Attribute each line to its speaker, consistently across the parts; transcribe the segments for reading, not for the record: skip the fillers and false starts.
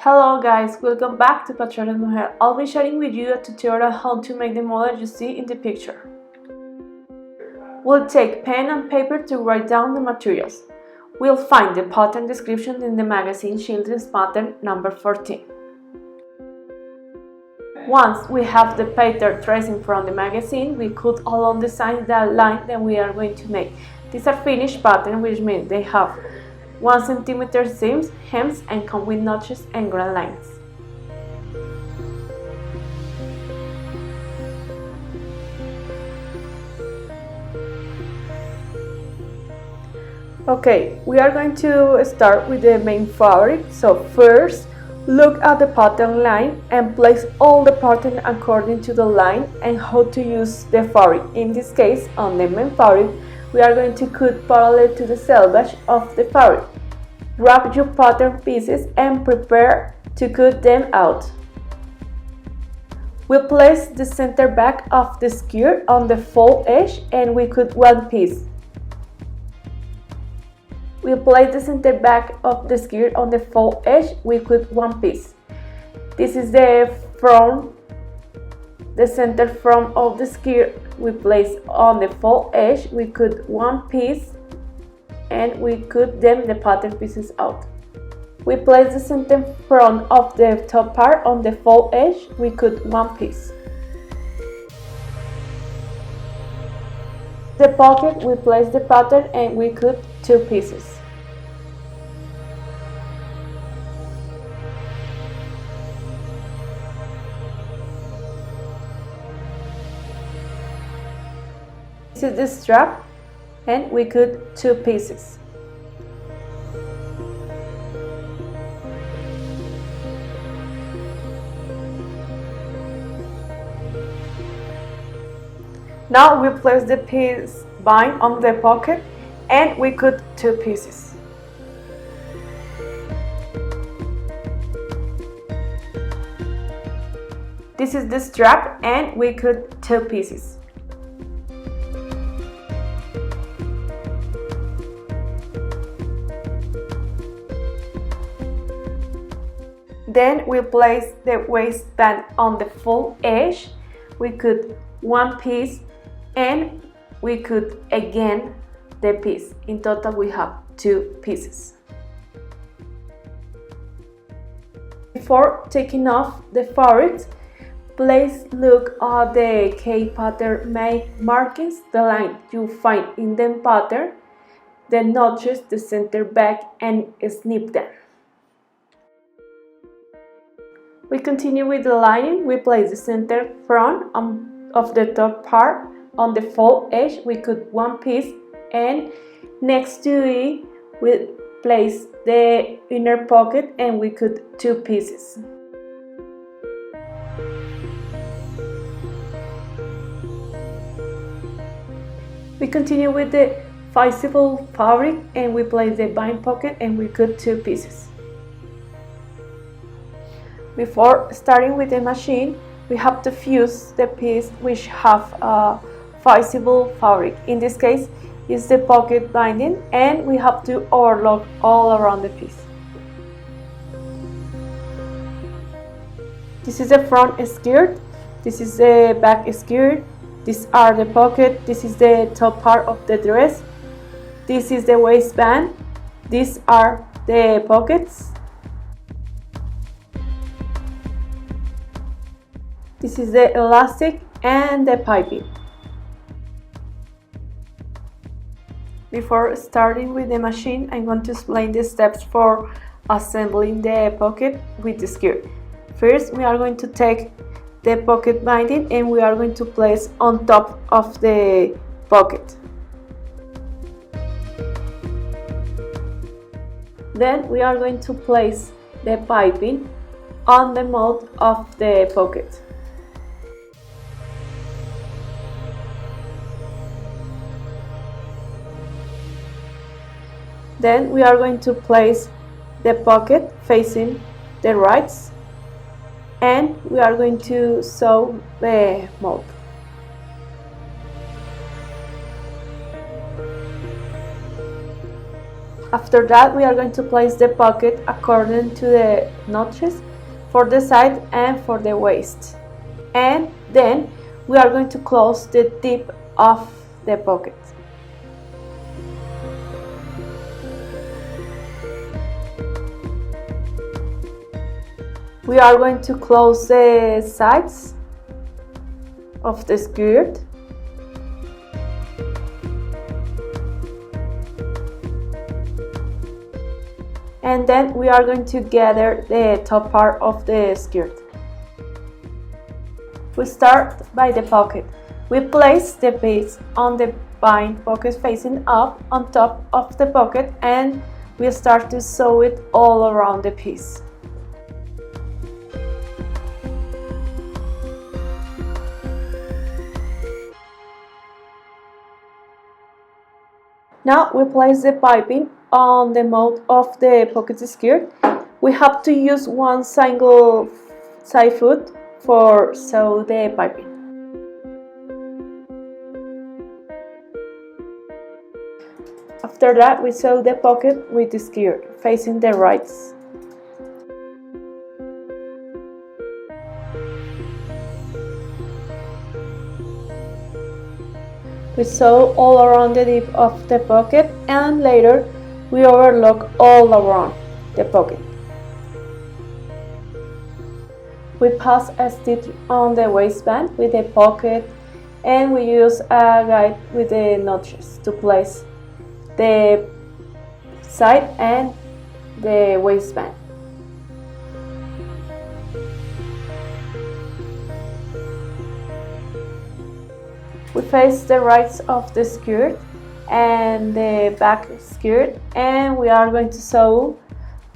Speaker 1: Hello guys, welcome back to PatronesMujer. I'll be sharing with you a tutorial how to make the model you see in the picture. We'll take pen and paper to write down the materials. We'll find the pattern description in the magazine Children's Pattern number 14. Once we have the pattern tracing from the magazine, we cut along the sides the line that we are going to make. These are finished patterns, which means they have 1 cm seams, hems, and come with notches and grand lines. Okay, we are going to start with the main fabric. So first, look at the pattern line and place all the pattern according to the line and how to use the fabric. In this case, on the main fabric, we are going to cut parallel to the selvage of the fabric. Wrap your pattern pieces and prepare to cut them out. We place the center back of the skirt on the fold edge and we cut one piece. We place the center back of the skirt on the fold edge, we cut one piece. This is the front, the center front of the skirt. We place on the fold edge, we cut one piece and we cut them the pattern pieces out. We place the center front of the top part on the fold edge, we cut one piece. The pocket, we place the pattern and we cut two pieces. This is the strap and we cut two pieces. Now we place the piece bind on the pocket and we cut two pieces. This is the strap and we cut two pieces. Then we place the waistband on the full edge, we cut one piece and we cut again the piece. In total we have two pieces. Before taking off the fabric, please look at the K pattern markings, the line you find in the pattern, the notches, the center back, and snip them. We continue with the lining. We place the center front of the top part on the fold edge. We cut one piece and next to it we place the inner pocket and we cut two pieces. We continue with the visible fabric and we place the bind pocket and we cut two pieces. Before starting with the machine, we have to fuse the piece which have a visible fabric. In this case, is the pocket binding, and we have to overlock all around the piece. This is the front skirt, this is the back skirt, these are the pocket, this is the top part of the dress, this is the waistband, these are the pockets. This is the elastic and the piping. Before starting with the machine, I'm going to explain the steps for assembling the pocket with the skirt. First, we are going to take the pocket binding and we are going to place on top of the pocket. Then we are going to place the piping on the mouth of the pocket. Then we are going to place the pocket facing the right and we are going to sew the mouth. After that, we are going to place the pocket according to the notches for the side and for the waist. And then we are going to close the tip of the pocket. We are going to close the sides of the skirt. And then we are going to gather the top part of the skirt. We start by the pocket. We place the piece on the bind pocket facing up on top of the pocket, and we start to sew it all around the piece. Now we place the piping on the mouth of the pocket skirt. We have to use one single side foot for sew the piping. After that, we sew the pocket with the skirt facing the right. We sew all around the tip of the pocket, and later we overlock all around the pocket. We pass a stitch on the waistband with the pocket, and we use a guide with the notches to place the side and the waistband. We face the rights of the skirt and the back skirt, and we are going to sew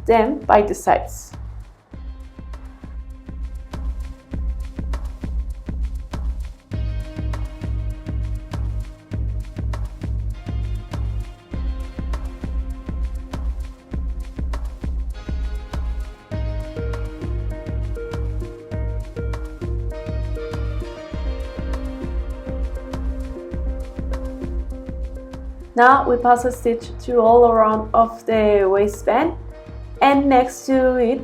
Speaker 1: them by the sides. Now we pass a stitch through all around of the waistband, and next to it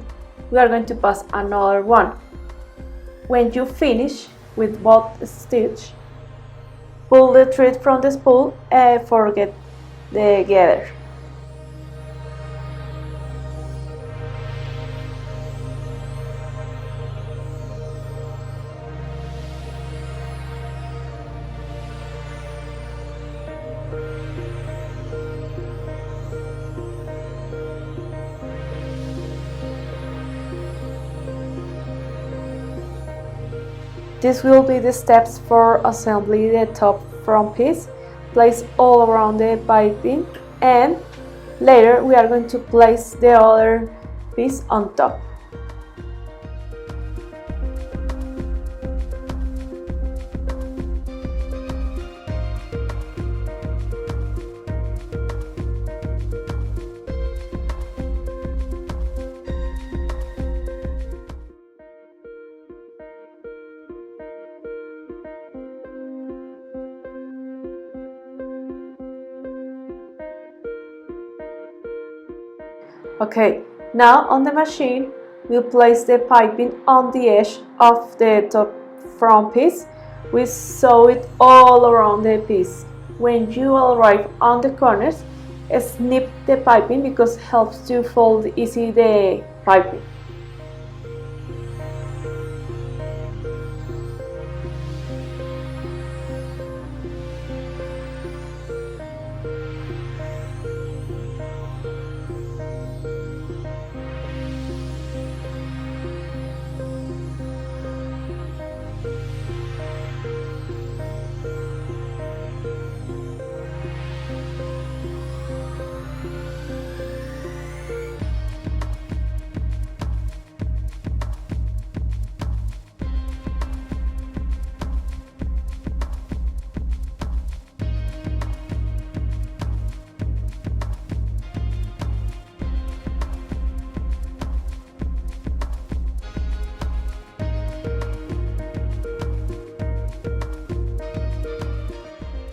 Speaker 1: we are going to pass another one. When you finish with both stitches, pull the thread from the spool and forget the gather. This will be the steps for assembling the top front piece. Place all around the piping, and later we are going to place the other piece on top. Okay, now on the machine, we'll place the piping on the edge of the top front piece. We sew it all around the piece. When you arrive on the corners, snip the piping because it helps to fold easy the piping.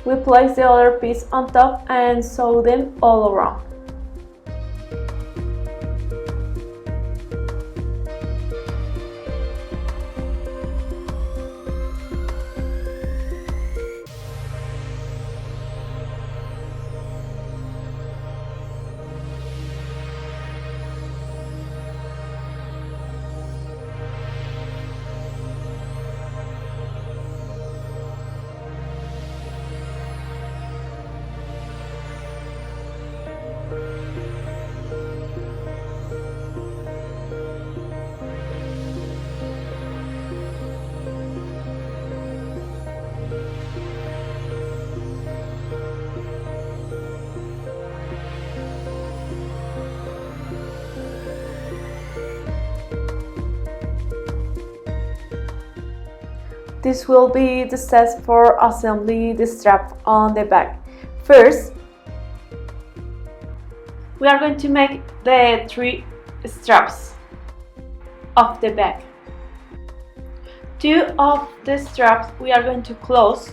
Speaker 1: We place the other piece on top and sew them all around. this will be the steps for assembling the strap on the back. First, we are going to make the 3 straps of the back. 2 of the straps we are going to close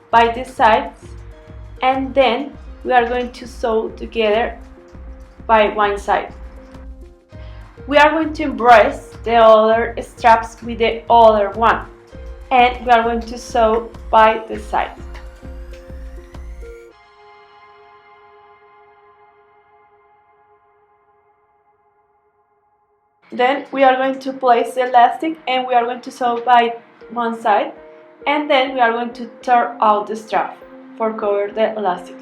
Speaker 1: by the sides, and then we are going to sew together by one side. We are going to embrace the other straps with the other one, and we are going to sew by the sides. Then we are going to place the elastic and we are going to sew by one side, and then we are going to tear out the strap for cover the elastic.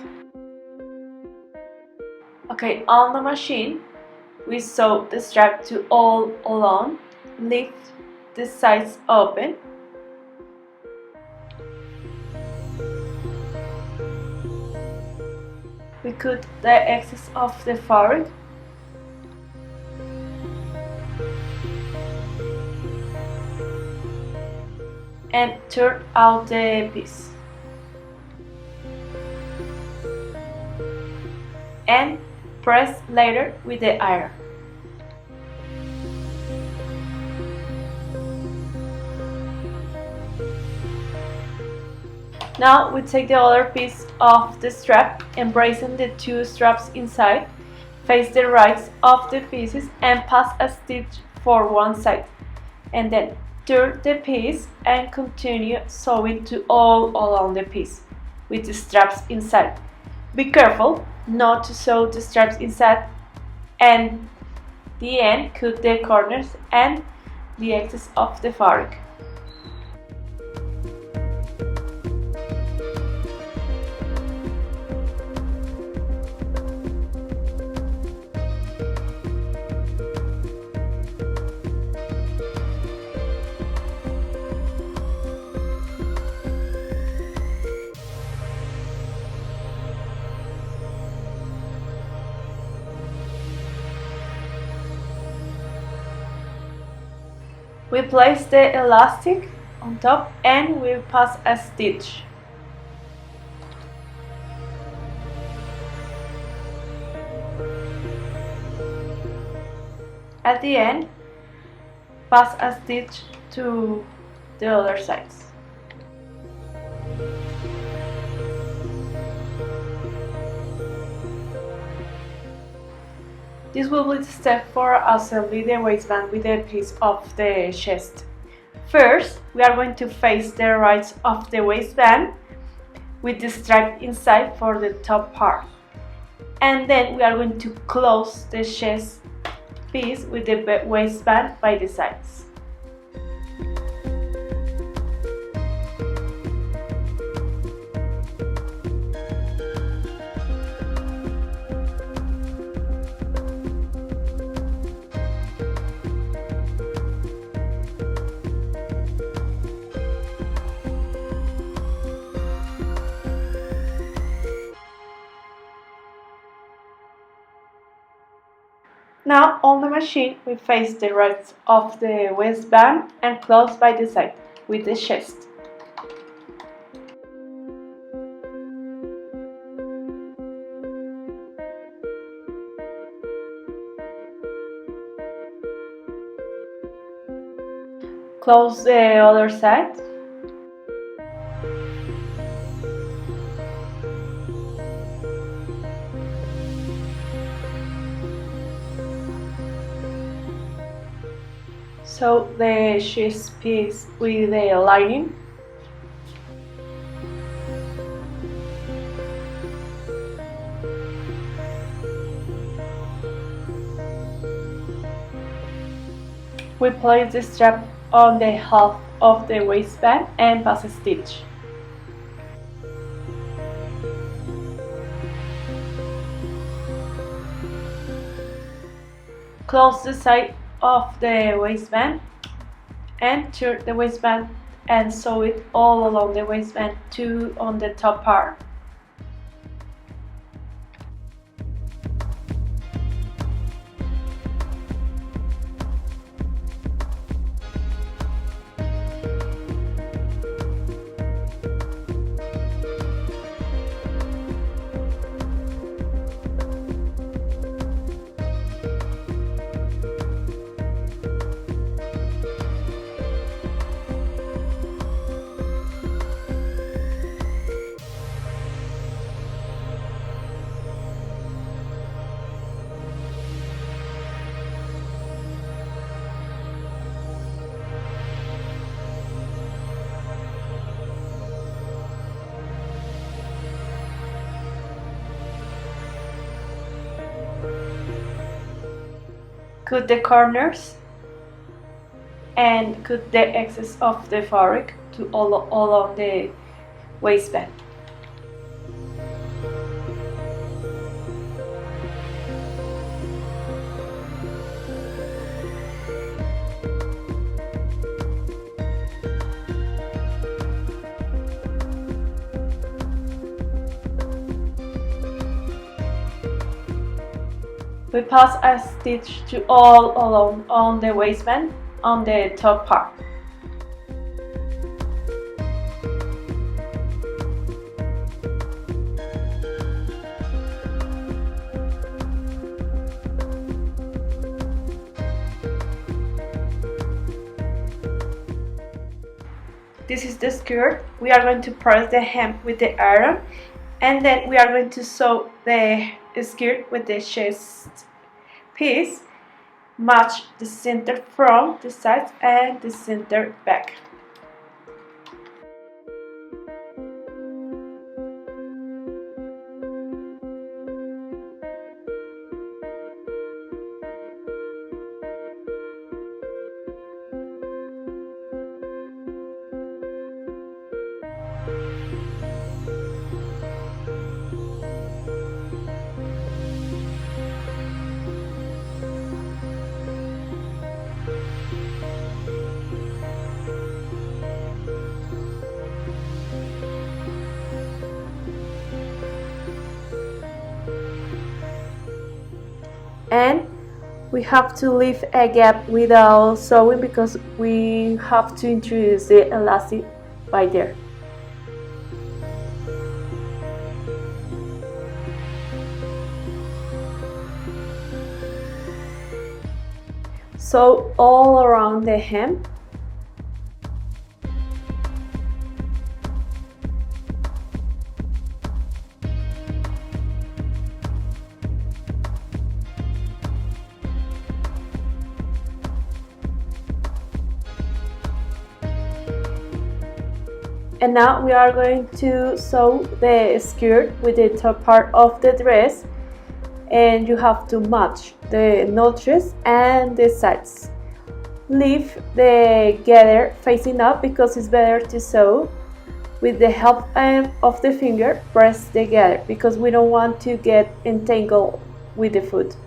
Speaker 1: Okay, on the machine we sew the strap to all along, lift the sides open, we cut the excess of the fabric, and turn out the piece, and press later with the iron. Now we take the other piece of the strap, embracing the 2 straps inside, face the rights of the pieces and pass a stitch for one side, and then turn the piece and continue sewing to all along the piece with the straps inside. Be careful not to sew the straps inside, and the end cut the corners and the excess of the fabric. We place the elastic on top and we pass a stitch. At the end, pass a stitch to the other sides. This will be the step for assembling the waistband with a piece of the chest. First, we are going to face the right of the waistband with the stripe inside for the top part. And then we are going to close the chest piece with the waistband by the sides. Now on the machine we face the right of the waistband and close by the side with the chest. Close the other side. Sew the chest piece with the lining. We place the strap on the half of the waistband and pass a stitch. Close the side of the waistband and turn the waistband and sew it all along the waistband to on the top part. cut the corners and cut the excess of the fabric to all on the waistband. We pass a stitch to all along on the waistband on the top part. This is the skirt. We are going to press the hem with the iron, and then we are going to sew the skirt with the chest piece, match the center from the sides and the center back. And we have to leave a gap without sewing because we have to introduce the elastic by there. Sew all around the hem. And now we are going to sew the skirt with the top part of the dress, and you have to match the notches and the sides. Leave the gather facing up because it's better to sew. With the help of the finger, press the gather because we don't want to get entangled with the foot.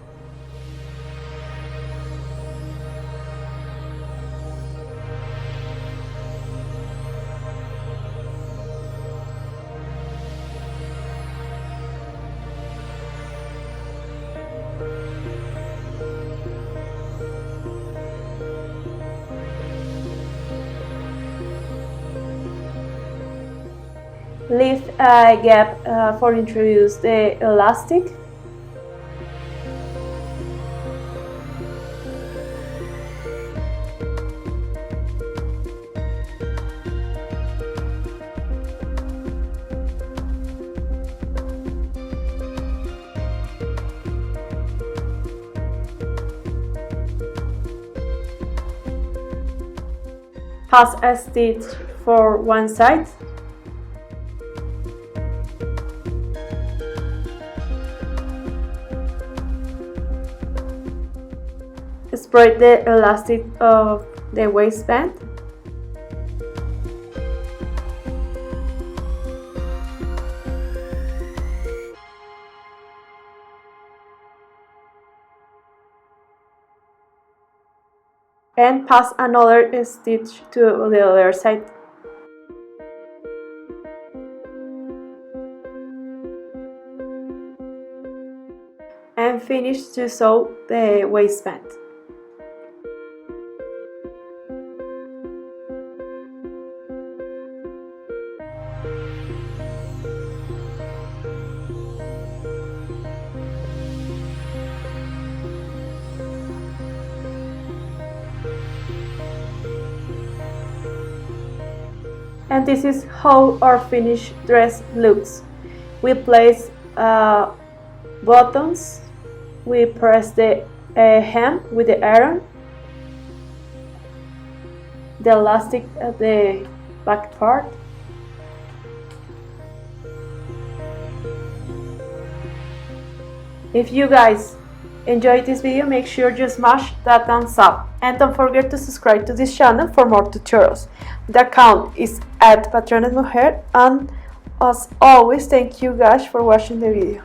Speaker 1: Leave a gap for introduce the elastic. Pass a stitch for one side. Spread the elastic of the waistband. And pass another stitch to the other side. And finish to sew the waistband. And this is how our finished dress looks. We place buttons, we press the hem with the iron, the elastic at the back part, if you guys enjoyed this video, make sure you smash that thumbs up and don't forget to subscribe to this channel for more tutorials. The account is at PatronesMujer, and as always, thank you guys for watching the video.